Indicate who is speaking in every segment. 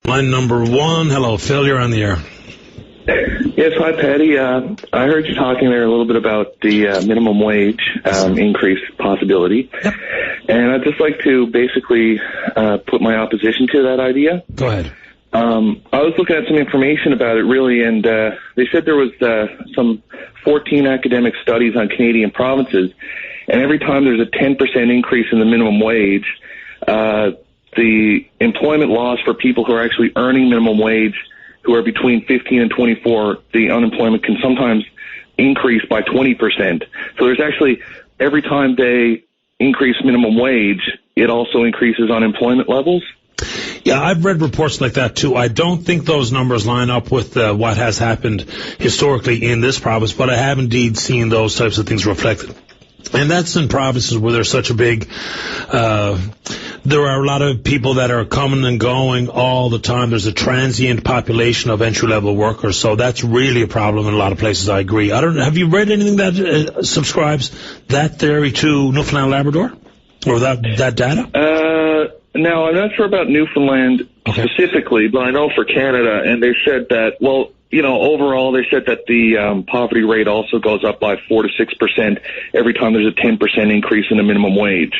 Speaker 1: Line number one. Hello, Phil. You're on the air.
Speaker 2: Yes, hi, Patty. I heard you talking there a little bit about the minimum wage increase possibility. Yep. And I'd just like to basically put my opposition to that idea.
Speaker 1: Go ahead.
Speaker 2: I was looking at some information about it, really, and they said there was some 14 academic studies on Canadian provinces, and every time there's a 10% increase in the minimum wage, the employment loss for people who are actually earning minimum wage, who are between 15 and 24, the unemployment can sometimes increase by 20%. So there's actually, every time they increase minimum wage, it also increases unemployment levels.
Speaker 1: Yeah, I've read reports like that too. I don't think those numbers line up with what has happened historically in this province, but I have indeed seen those types of things reflected. And that's in provinces where there's such a big, there are a lot of people that are coming and going all the time. There's a transient population of entry-level workers, so that's really a problem in a lot of places. I agree. Have you read anything that subscribes that theory to Newfoundland and Labrador, or that data?
Speaker 2: No, I'm not sure about Newfoundland specifically, but I know for Canada, and they said that, well, overall, they said that the poverty rate also goes up by 4 to 6% every time there's a 10% increase in the minimum wage.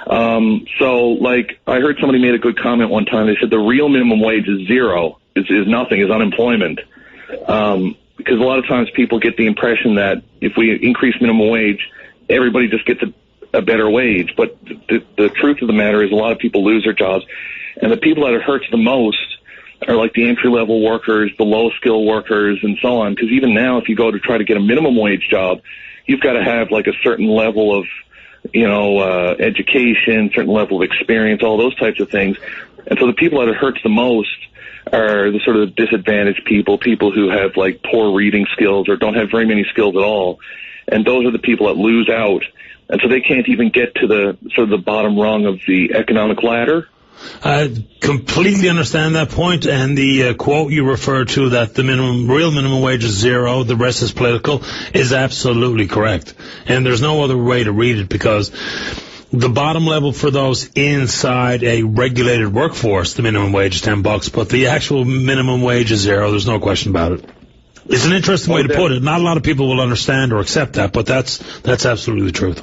Speaker 2: So, I heard somebody made a good comment one time. They said the real minimum wage is zero, is nothing, is unemployment. Because a lot of times people get the impression that if we increase minimum wage, everybody just gets a better wage. But the truth of the matter is a lot of people lose their jobs. And the people that it hurts the most are like the entry-level workers, the low-skill workers, and so on. Because even now, if you go to try to get a minimum wage job, you've got to have a certain level of, education, certain level of experience, all those types of things. And so the people that it hurts the most are the sort of disadvantaged people who have poor reading skills or don't have very many skills at all. And those are the people that lose out. And so they can't even get to the bottom rung of the economic ladder.
Speaker 1: I completely understand that point, and the quote you referred to, that the real minimum wage is zero, the rest is political, is absolutely correct. And there's no other way to read it, because the bottom level for those inside a regulated workforce, the minimum wage is $10, but the actual minimum wage is zero. There's no question about it. It's an interesting way to put it. Not a lot of people will understand or accept that, but that's absolutely the truth.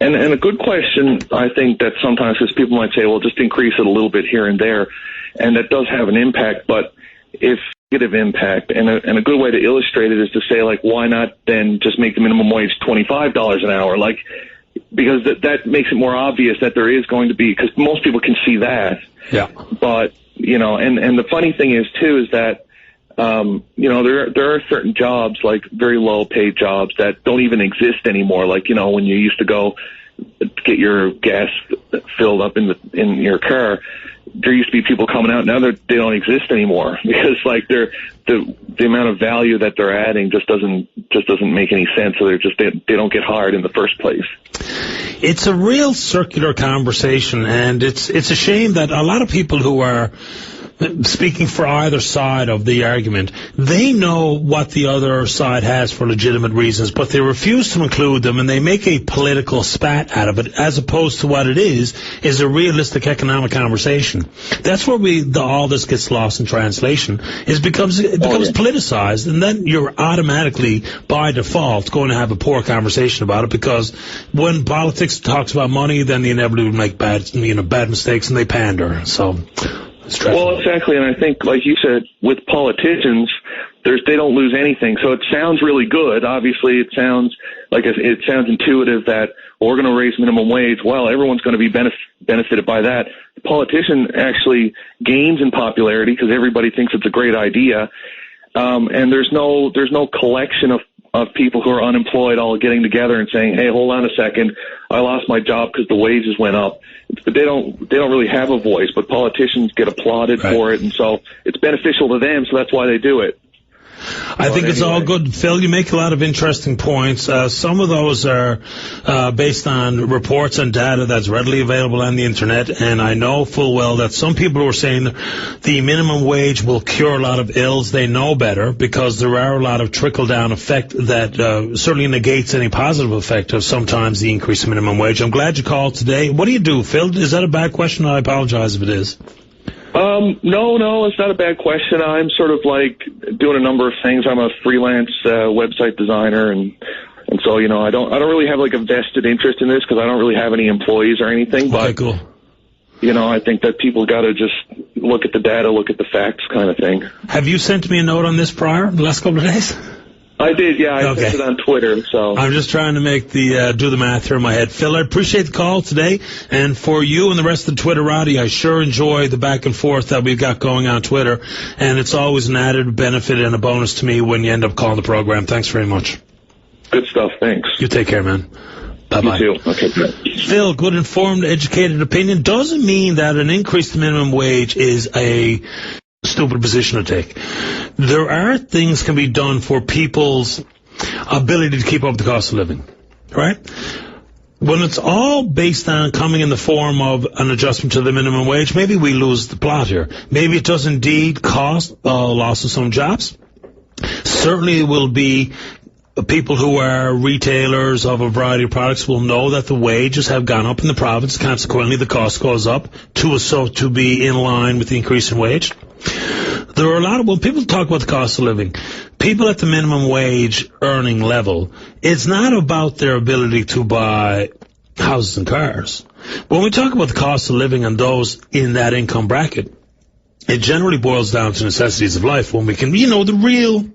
Speaker 2: And a good question, I think, that sometimes, because people might say, well, just increase it a little bit here and there, and that does have an impact, but if negative impact, and a good way to illustrate it is to say, why not then just make the minimum wage $25 an hour? Because that makes it more obvious that there is going to be, because most people can see that. Yeah. But, and the funny thing is, too, is that, there are certain jobs, very low-paid jobs, that don't even exist anymore. When you used to go get your gas filled up in your car, there used to be people coming out. Now they don't exist anymore, because the amount of value that they're adding just doesn't make any sense. So they don't get hired in the first place.
Speaker 1: It's a real circular conversation, and it's a shame that a lot of people who are speaking for either side of the argument, they know what the other side has for legitimate reasons, but they refuse to include them, and they make a political spat out of it, as opposed to what it is a realistic economic conversation. That's where all this gets lost in translation. It becomes politicized, and then you're automatically, by default, going to have a poor conversation about it, because when politics talks about money, then they inevitably make bad mistakes, and they pander. So.
Speaker 2: Well, exactly, and I think, like you said, with politicians, they don't lose anything. So it sounds really good. Obviously, it sounds intuitive that we're going to raise minimum wage. Well, everyone's going to be benefited by that. The politician actually gains in popularity because everybody thinks it's a great idea, and there's no collection of people who are unemployed all getting together and saying, "Hey, hold on a second, I lost my job because the wages went up." But they don't really have a voice, but politicians get applauded for it, and so it's beneficial to them, so that's why they do it.
Speaker 1: I think it's all good. Phil, you make a lot of interesting points. Some of those are based on reports and data that's readily available on the Internet, and I know full well that some people are saying the minimum wage will cure a lot of ills. They know better, because there are a lot of trickle-down effect that certainly negates any positive effect of sometimes the increase in minimum wage. I'm glad you called today. What do you do, Phil? Is that a bad question? I apologize if it is.
Speaker 2: No, it's not a bad question. I'm sort of like doing a number of things. I'm a freelance website designer, and so I don't really have like a vested interest in this because I don't really have any employees or anything. But
Speaker 1: okay, cool.
Speaker 2: I think that people got to just look at the data, look at the facts, kind of thing.
Speaker 1: Have you sent me a note on this prior the last couple of days?
Speaker 2: I did, yeah. I sent it on Twitter. So
Speaker 1: I'm just trying to make do the math here in my head. Phil, I appreciate the call today. And for you and the rest of the Twitterati, I sure enjoy the back and forth that we've got going on Twitter. And it's always an added benefit and a bonus to me when you end up calling the program. Thanks very much.
Speaker 2: Good stuff. Thanks.
Speaker 1: You take care, man. Bye-bye.
Speaker 2: You too. Okay.
Speaker 1: Phil, good, informed, educated opinion doesn't mean that an increased minimum wage is a stupid position to take. There are things can be done for people's ability to keep up with the cost of living, right? When it's all based on coming in the form of an adjustment to the minimum wage, maybe we lose the plot here. Maybe it does indeed cost loss of some jobs. Certainly it will be people who are retailers of a variety of products will know that the wages have gone up in the province. Consequently, the cost goes up to be in line with the increase in wage. There are a lot of, when people talk about the cost of living, people at the minimum wage earning level, it's not about their ability to buy houses and cars. When we talk about the cost of living and those in that income bracket, it generally boils down to necessities of life when we can, the real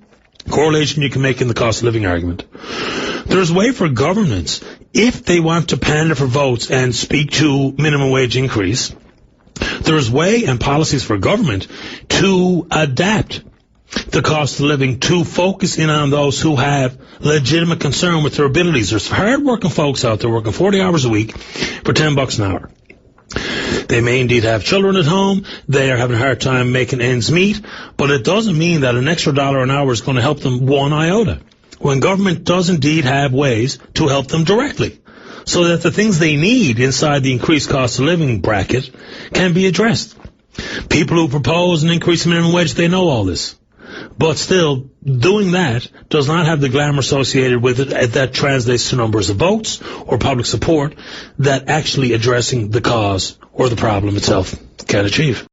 Speaker 1: correlation you can make in the cost of living argument. There's a way for governments, if they want to pander for votes and speak to minimum wage increase, there's way and policies for government to adapt the cost of living to focus in on those who have legitimate concern with their abilities. There's hard-working folks out there working 40 hours a week for $10 an hour. They may indeed have children at home. They are having a hard time making ends meet, but it doesn't mean that an extra $1 an hour is going to help them one iota. When government does indeed have ways to help them directly, so that the things they need inside the increased cost of living bracket can be addressed. People who propose an increase in minimum wage, they know all this. But still, doing that does not have the glamour associated with it that translates to numbers of votes or public support that actually addressing the cause or the problem itself can achieve.